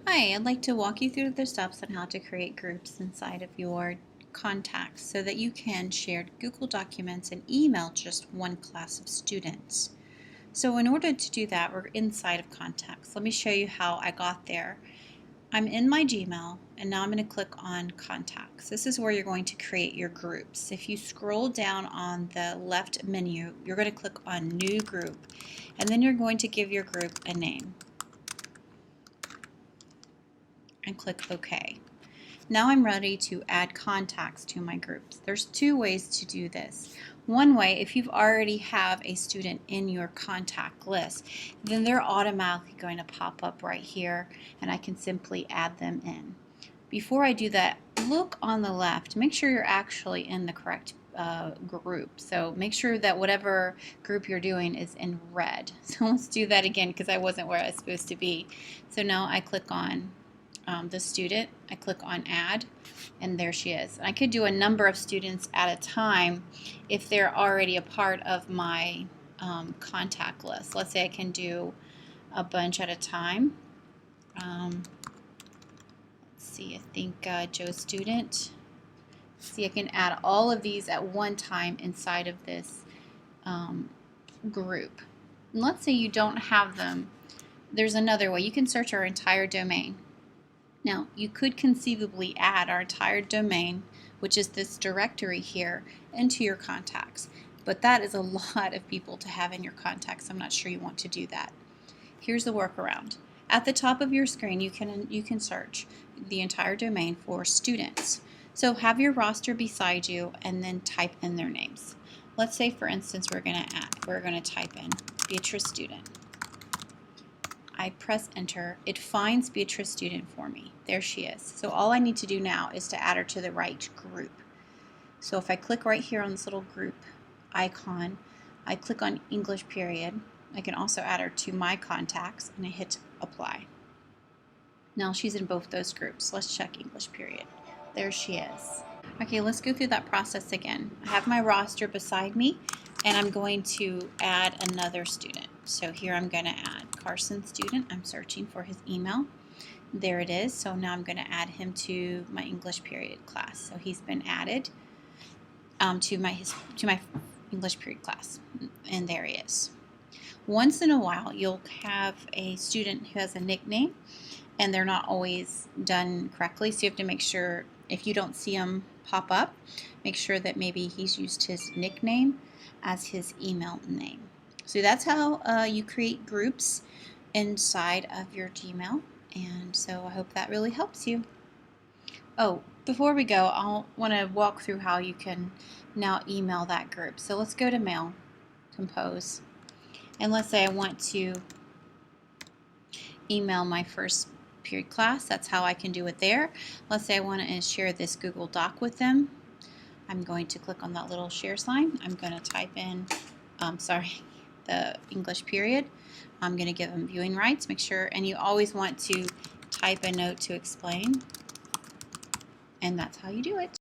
Hi, I'd like to walk you through the steps on how to create groups inside of your contacts so that you can share Google Documents and email just one class of students. So in order to do that, we're inside of contacts. Let me show you how I got there. I'm in my Gmail and now I'm going to click on contacts. This is where you're going to create your groups. If you scroll down on the left menu, you're going to click on new group and then you're going to give your group a name and click OK. Now I'm ready to add contacts to my groups. There's two ways to do this. One way, if you've already have a student in your contact list, then they're automatically going to pop up right here and I can simply add them in. Before I do that, look on the left. Make sure you're actually in the correct group. So make sure that whatever group you're doing is in red. So let's do that again because I wasn't where I was supposed to be. So now I click on the student, I click on add, and there she is. I could do a number of students at a time if they're already a part of my contact list. Let's say I can do a bunch at a time. Let's see, I think Joe student. See, I can add all of these at one time inside of this group. And let's say you don't have them. There's another way. You can search our entire domain. Now, you could conceivably add our entire domain, which is this directory here, into your contacts. But that is a lot of people to have in your contacts. I'm not sure you want to do that. Here's the workaround. At the top of your screen, you can search the entire domain for students. So have your roster beside you and then type in their names. Let's say, for instance, we're going to type in Beatrice student. I press enter, it finds Beatrice student for me. There she is. So all I need to do now is to add her to the right group. So if I click right here on this little group icon, I click on English period. I can also add her to my contacts and I hit apply. Now she's in both those groups. Let's check English period. There she is. Okay, let's go through that process again. I have my roster beside me and I'm going to add another student. So here I'm going to add Carson student. I'm searching for his email. There it is. So now I'm going to add him to my English period class. So he's been added to my English period class, and there he is. Once in a while, you'll have a student who has a nickname, and they're not always done correctly. So you have to make sure, if you don't see him pop up, make sure that maybe he's used his nickname as his email name. So that's how you create groups inside of your Gmail, and so I hope that really helps you. Oh, before we go, I'll want to walk through how you can now email that group. So let's go to Mail, Compose, and let's say I want to email my first period class. That's how I can do it there. Let's say I want to share this Google Doc with them. I'm going to click on that little share sign. I'm going to type in, the English period. I'm going to give them viewing rights. Make sure, and you always want to type a note to explain, and that's how you do it.